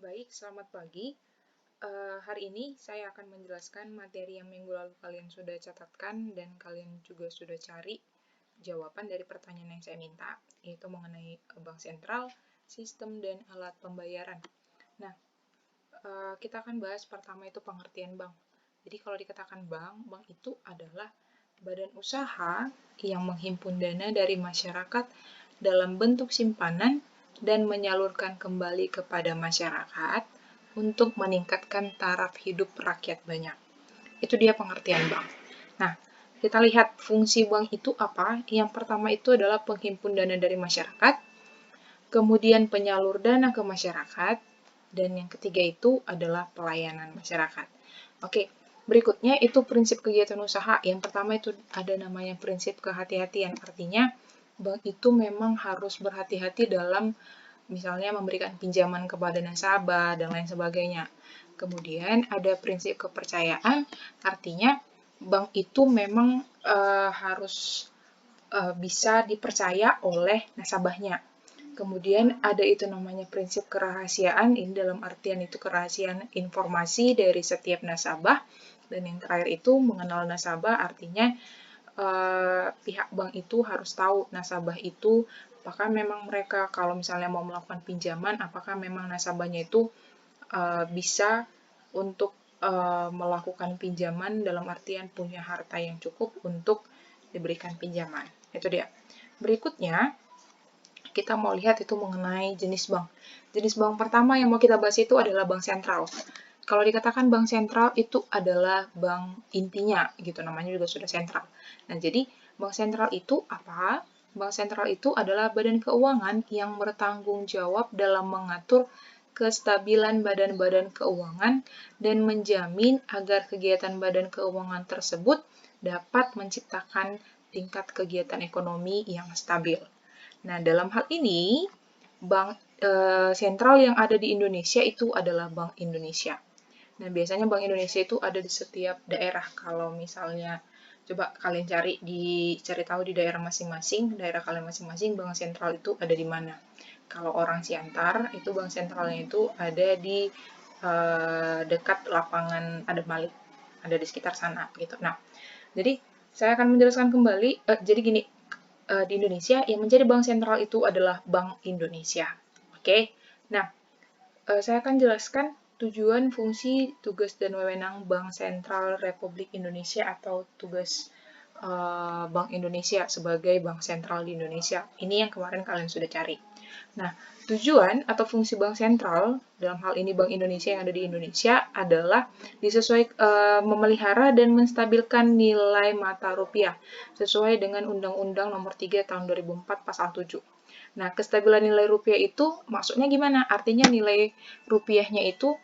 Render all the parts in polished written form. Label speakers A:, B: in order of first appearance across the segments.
A: Baik, selamat pagi. Hari ini saya akan menjelaskan materi yang minggu lalu kalian sudah catatkan dan kalian juga sudah cari jawaban dari pertanyaan yang saya minta, yaitu mengenai bank sentral, sistem, dan alat pembayaran. Nah, kita akan bahas pertama itu pengertian bank. Jadi kalau dikatakan bank, bank itu adalah badan usaha yang menghimpun dana dari masyarakat dalam bentuk simpanan dan menyalurkan kembali kepada masyarakat untuk meningkatkan taraf hidup rakyat banyak. Itu dia pengertian bank. Nah, kita lihat fungsi bank itu apa. Yang pertama itu adalah penghimpun dana dari masyarakat, kemudian penyalur dana ke masyarakat, dan yang ketiga itu adalah pelayanan masyarakat. Oke, berikutnya itu prinsip kegiatan usaha. Yang pertama itu ada namanya prinsip kehati-hatian. Artinya, bank itu memang harus berhati-hati dalam misalnya memberikan pinjaman kepada nasabah dan lain sebagainya. Kemudian ada prinsip kepercayaan, artinya bank itu memang harus bisa dipercaya oleh nasabahnya. Kemudian ada itu namanya prinsip kerahasiaan, ini dalam artian itu kerahasiaan informasi dari setiap nasabah. Dan yang terakhir itu mengenal nasabah, artinya pihak bank itu harus tahu nasabah itu apakah memang mereka kalau misalnya mau melakukan pinjaman, apakah memang nasabahnya itu bisa untuk melakukan pinjaman dalam artian punya harta yang cukup untuk diberikan pinjaman. Itu dia. Berikutnya, kita mau lihat itu mengenai jenis bank. Jenis bank pertama yang mau kita bahas itu adalah bank sentral. Kalau dikatakan bank sentral itu adalah bank intinya, gitu namanya juga sudah sentral. Nah, jadi bank sentral itu apa? Bank sentral itu adalah badan keuangan yang bertanggung jawab dalam mengatur kestabilan badan-badan keuangan dan menjamin agar kegiatan badan keuangan tersebut dapat menciptakan tingkat kegiatan ekonomi yang stabil. Nah, dalam hal ini, bank sentral yang ada di Indonesia itu adalah Bank Indonesia. Nah, biasanya Bank Indonesia itu ada di setiap daerah. Kalau misalnya, coba kalian cari tahu di daerah masing-masing, daerah kalian masing-masing, bank sentral itu ada di mana. Kalau orang Siantar, itu bank sentralnya itu ada di dekat lapangan Adam Malik, ada di sekitar sana gitu. Nah, jadi saya akan menjelaskan kembali. Jadi gini, di Indonesia yang menjadi bank sentral itu adalah Bank Indonesia. Oke, nah saya akan jelaskan tujuan, fungsi, tugas, dan wewenang Bank Sentral Republik Indonesia atau tugas Bank Indonesia sebagai bank sentral di Indonesia. Ini yang kemarin kalian sudah cari. Nah, tujuan atau fungsi bank sentral, dalam hal ini Bank Indonesia yang ada di Indonesia, adalah memelihara dan menstabilkan nilai mata rupiah sesuai dengan Undang-Undang Nomor 3 Tahun 2004 Pasal 7. Nah, kestabilan nilai rupiah itu maksudnya gimana? Artinya nilai rupiahnya itu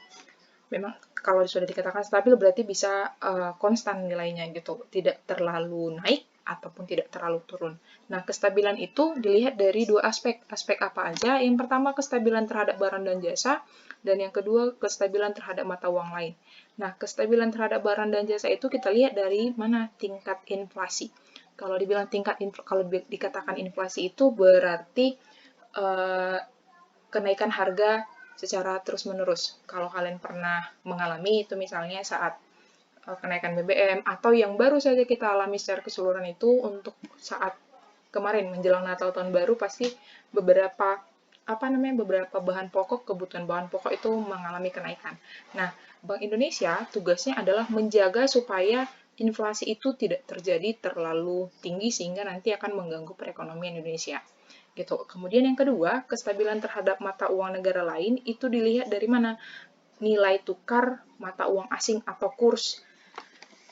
A: memang kalau sudah dikatakan stabil berarti bisa konstan nilainya gitu, tidak terlalu naik ataupun tidak terlalu turun. Nah, kestabilan itu dilihat dari dua aspek. Aspek apa aja? Yang pertama, kestabilan terhadap barang dan jasa, dan yang kedua, kestabilan terhadap mata uang lain. Nah, kestabilan terhadap barang dan jasa itu kita lihat dari mana? Tingkat inflasi. Kalau dikatakan inflasi itu berarti kenaikan harga secara terus-menerus. Kalau kalian pernah mengalami itu misalnya saat kenaikan BBM atau yang baru saja kita alami secara keseluruhan itu untuk saat kemarin menjelang Natal tahun baru pasti beberapa bahan pokok, kebutuhan bahan pokok itu mengalami kenaikan. Nah, Bank Indonesia tugasnya adalah menjaga supaya inflasi itu tidak terjadi terlalu tinggi sehingga nanti akan mengganggu perekonomian Indonesia. Gitu. Kemudian yang kedua, kestabilan terhadap mata uang negara lain itu dilihat dari mana? Nilai tukar mata uang asing atau kurs.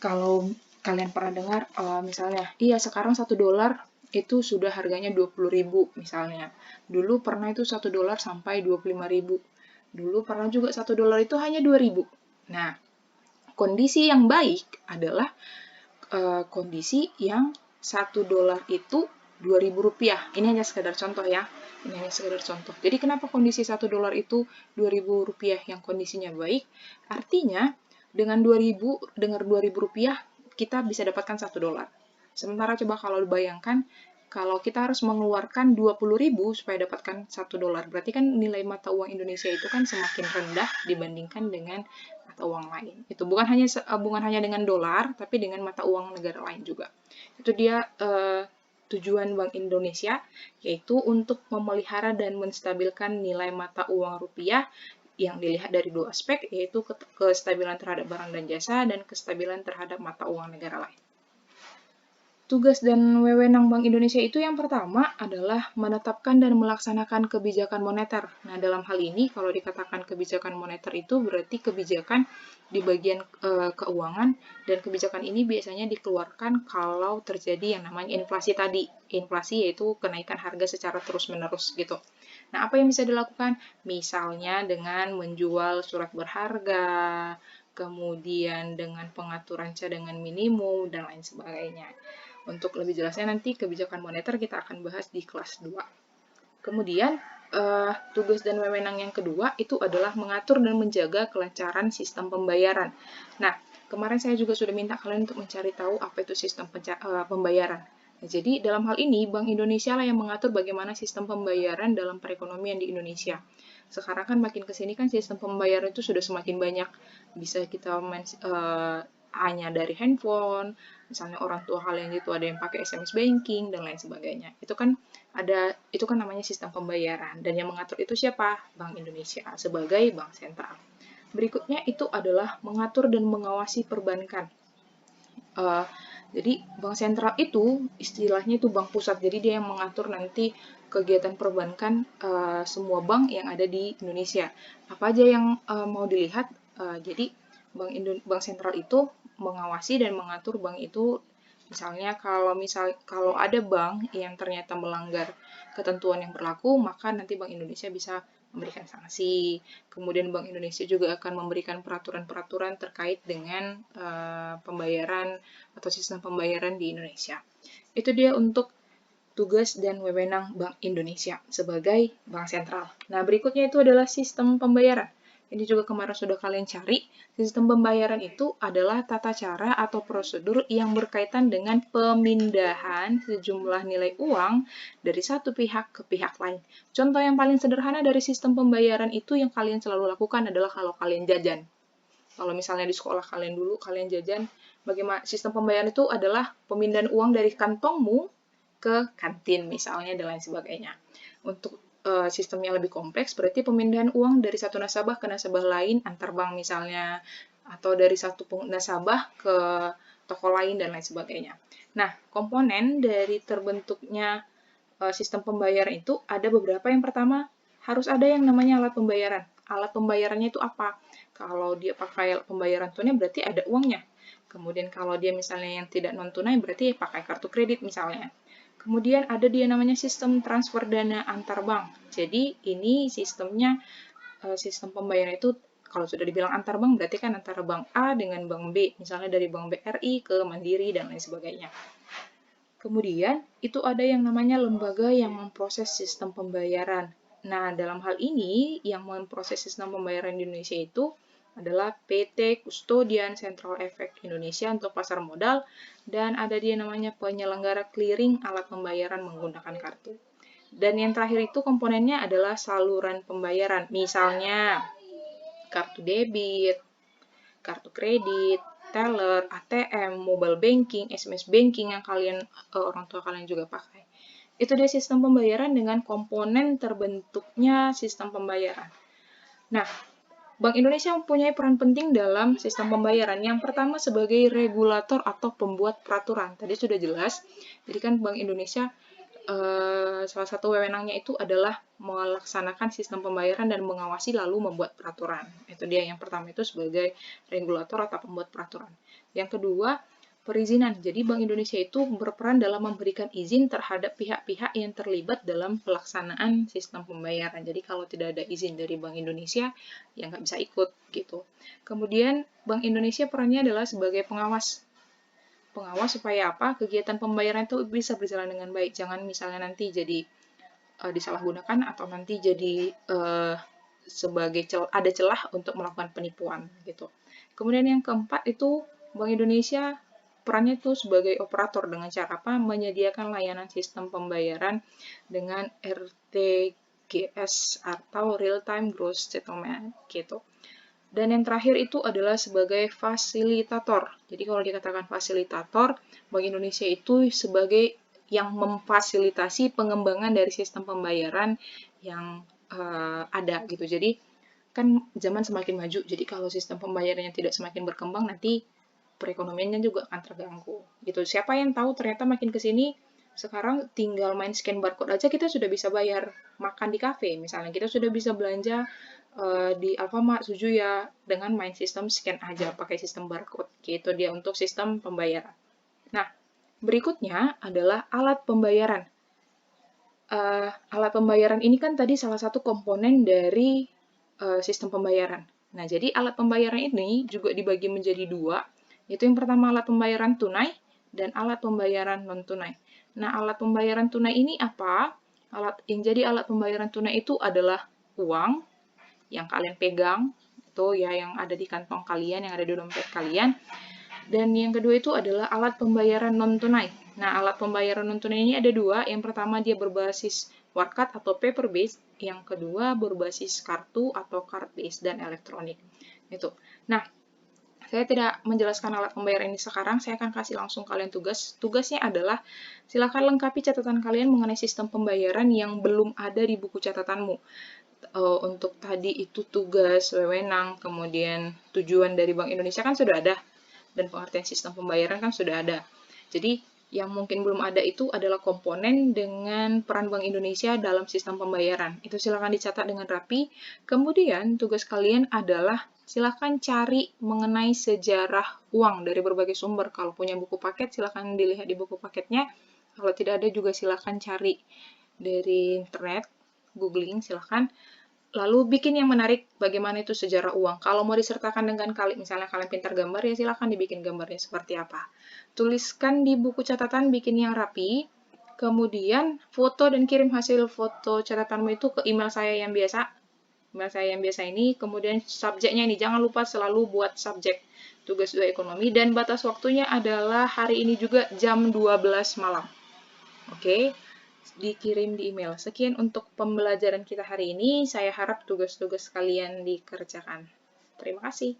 A: Kalau kalian pernah dengar, misalnya, iya sekarang $1 itu sudah harganya 20.000 misalnya. Dulu pernah itu $1 sampai 25.000. Dulu pernah juga $1 itu hanya 2.000. Nah, kondisi yang baik adalah kondisi yang $1 itu Rp2.000. Ini hanya sekedar contoh ya. Ini hanya sekedar contoh. Jadi kenapa kondisi $1 itu Rp2.000 yang kondisinya baik? Artinya dengan Rp2.000 kita bisa dapatkan $1. Sementara coba kalau dibayangkan kalau kita harus mengeluarkan 20.000 supaya dapatkan $1, berarti kan nilai mata uang Indonesia itu kan semakin rendah dibandingkan dengan mata uang lain. Itu bukan hanya dengan dolar, tapi dengan mata uang negara lain juga. Itu dia tujuan Bank Indonesia, yaitu untuk memelihara dan menstabilkan nilai mata uang rupiah yang dilihat dari dua aspek, yaitu kestabilan terhadap barang dan jasa dan kestabilan terhadap mata uang negara lain. Tugas dan wewenang Bank Indonesia itu yang pertama adalah menetapkan dan melaksanakan kebijakan moneter. Nah, dalam hal ini kalau dikatakan kebijakan moneter itu berarti kebijakan di bagian keuangan, dan kebijakan ini biasanya dikeluarkan kalau terjadi yang namanya inflasi tadi. Inflasi yaitu kenaikan harga secara terus-menerus gitu. Nah, apa yang bisa dilakukan? Misalnya dengan menjual surat berharga, kemudian dengan pengaturan cadangan minimum, dan lain sebagainya. Untuk lebih jelasnya nanti kebijakan moneter kita akan bahas di kelas 2. Kemudian, tugas dan wewenang yang kedua itu adalah mengatur dan menjaga kelancaran sistem pembayaran. Nah, kemarin saya juga sudah minta kalian untuk mencari tahu apa itu sistem pembayaran. Nah, jadi dalam hal ini Bank Indonesia lah yang mengatur bagaimana sistem pembayaran dalam perekonomian di Indonesia. Sekarang kan makin kesini kan sistem pembayaran itu sudah semakin banyak. Bisa kita hanya dari handphone, misalnya orang tua kalian itu ada yang pakai SMS banking dan lain sebagainya. Itu kan namanya sistem pembayaran, dan yang mengatur itu siapa? Bank Indonesia sebagai bank sentral. Berikutnya itu adalah mengatur dan mengawasi perbankan. Jadi bank sentral itu istilahnya itu bank pusat, jadi dia yang mengatur nanti kegiatan perbankan semua bank yang ada di Indonesia. Apa aja yang mau dilihat? Jadi bank sentral itu mengawasi dan mengatur bank itu. Misalnya kalau ada bank yang ternyata melanggar ketentuan yang berlaku, maka nanti Bank Indonesia bisa memberikan sanksi. Kemudian Bank Indonesia juga akan memberikan peraturan-peraturan terkait dengan pembayaran atau sistem pembayaran di Indonesia. Itu dia untuk tugas dan wewenang Bank Indonesia sebagai bank sentral. Nah, berikutnya itu adalah sistem pembayaran. Ini juga kemarin sudah kalian cari. Sistem pembayaran itu adalah tata cara atau prosedur yang berkaitan dengan pemindahan sejumlah nilai uang dari satu pihak ke pihak lain. Contoh yang paling sederhana dari sistem pembayaran itu yang kalian selalu lakukan adalah kalau kalian jajan. Kalau misalnya di sekolah kalian dulu, kalian jajan, bagaimana sistem pembayaran itu adalah pemindahan uang dari kantongmu ke kantin misalnya dan lain sebagainya. Untuk sistemnya lebih kompleks, berarti pemindahan uang dari satu nasabah ke nasabah lain antar bank misalnya, atau dari satu nasabah ke toko lain dan lain sebagainya. Nah, komponen dari terbentuknya sistem pembayaran itu ada beberapa. Yang pertama, harus ada yang namanya alat pembayaran. Alat pembayarannya itu apa? Kalau dia pakai pembayaran tunai berarti ada uangnya. Kemudian kalau dia misalnya yang tidak non-tunai berarti pakai kartu kredit misalnya. Kemudian ada dia namanya sistem transfer dana antar bank. Jadi ini sistemnya, sistem pembayaran itu kalau sudah dibilang antar bank berarti kan antara bank A dengan bank B. Misalnya dari bank BRI ke Mandiri dan lain sebagainya. Kemudian itu ada yang namanya lembaga yang memproses sistem pembayaran. Nah, dalam hal ini yang memproses sistem pembayaran di Indonesia itu adalah PT Custodian Central Effect Indonesia untuk pasar modal, dan ada dia namanya penyelenggara clearing alat pembayaran menggunakan kartu. Dan yang terakhir itu komponennya adalah saluran pembayaran, misalnya kartu debit, kartu kredit, teller, ATM, mobile banking, SMS banking yang orang tua kalian juga pakai. Itu dia sistem pembayaran dengan komponen terbentuknya sistem pembayaran. Nah, Bank Indonesia mempunyai peran penting dalam sistem pembayaran. Yang pertama sebagai regulator atau pembuat peraturan. Tadi sudah jelas. Jadi kan Bank Indonesia salah satu wewenangnya itu adalah melaksanakan sistem pembayaran dan mengawasi lalu membuat peraturan. Itu dia yang pertama itu sebagai regulator atau pembuat peraturan. Yang kedua, perizinan. Jadi Bank Indonesia itu berperan dalam memberikan izin terhadap pihak-pihak yang terlibat dalam pelaksanaan sistem pembayaran. Jadi kalau tidak ada izin dari Bank Indonesia, ya nggak bisa ikut gitu. Kemudian Bank Indonesia perannya adalah sebagai pengawas. Pengawas supaya apa? Kegiatan pembayaran itu bisa berjalan dengan baik. Jangan misalnya nanti jadi disalahgunakan atau nanti jadi sebagai ada celah untuk melakukan penipuan gitu. Kemudian yang keempat itu Bank Indonesia perannya itu sebagai operator dengan cara apa? Menyediakan layanan sistem pembayaran dengan RTGS atau Real Time Gross Settlement gitu. Dan yang terakhir itu adalah sebagai fasilitator. Jadi kalau dikatakan fasilitator, Bank Indonesia itu sebagai yang memfasilitasi pengembangan dari sistem pembayaran yang ada gitu. Jadi kan zaman semakin maju, jadi kalau sistem pembayarannya tidak semakin berkembang, nanti perekonomiannya juga akan terganggu gitu. Siapa yang tahu ternyata makin ke sini sekarang tinggal main scan barcode aja kita sudah bisa bayar makan di kafe misalnya, kita sudah bisa belanja di Alfamart, Suzuya dengan main sistem scan aja pakai sistem barcode gitu dia untuk sistem pembayaran. Nah, berikutnya adalah alat pembayaran. Alat pembayaran ini kan tadi salah satu komponen dari sistem pembayaran. Nah, jadi alat pembayaran ini juga dibagi menjadi dua, yaitu yang pertama alat pembayaran tunai dan alat pembayaran non-tunai. Nah, alat pembayaran tunai ini apa? Yang jadi alat pembayaran tunai itu adalah uang yang kalian pegang, itu ya yang ada di kantong kalian, yang ada di dompet kalian. Dan yang kedua itu adalah alat pembayaran non-tunai. Nah, alat pembayaran non-tunai ini ada dua. Yang pertama dia berbasis word-card atau paper-based. Yang kedua berbasis kartu atau card-based dan elektronik. Itu. Nah, saya tidak menjelaskan alat pembayaran ini sekarang, saya akan kasih langsung kalian tugas. Tugasnya adalah, silakan lengkapi catatan kalian mengenai sistem pembayaran yang belum ada di buku catatanmu. Untuk tadi itu tugas, wewenang, kemudian tujuan dari Bank Indonesia kan sudah ada, dan pengertian sistem pembayaran kan sudah ada. Jadi, yang mungkin belum ada itu adalah komponen dengan peran Bank Indonesia dalam sistem pembayaran. Itu silakan dicatat dengan rapi. Kemudian, tugas kalian adalah silakan cari mengenai sejarah uang dari berbagai sumber. Kalau punya buku paket, silakan dilihat di buku paketnya. Kalau tidak ada juga silakan cari dari internet, googling silakan. Lalu bikin yang menarik, bagaimana itu sejarah uang. Kalau mau disertakan dengan misalnya kalian pintar gambar, ya silahkan dibikin gambarnya seperti apa. Tuliskan di buku catatan, bikin yang rapi, kemudian foto dan kirim hasil foto catatanmu itu ke email saya yang biasa. Email saya yang biasa ini, kemudian subjeknya ini, jangan lupa selalu buat subjek tugas 2 ekonomi, dan batas waktunya adalah hari ini juga jam 12 malam. Oke? Dikirim di email. Sekian untuk pembelajaran kita hari ini. Saya harap tugas-tugas kalian dikerjakan. Terima kasih.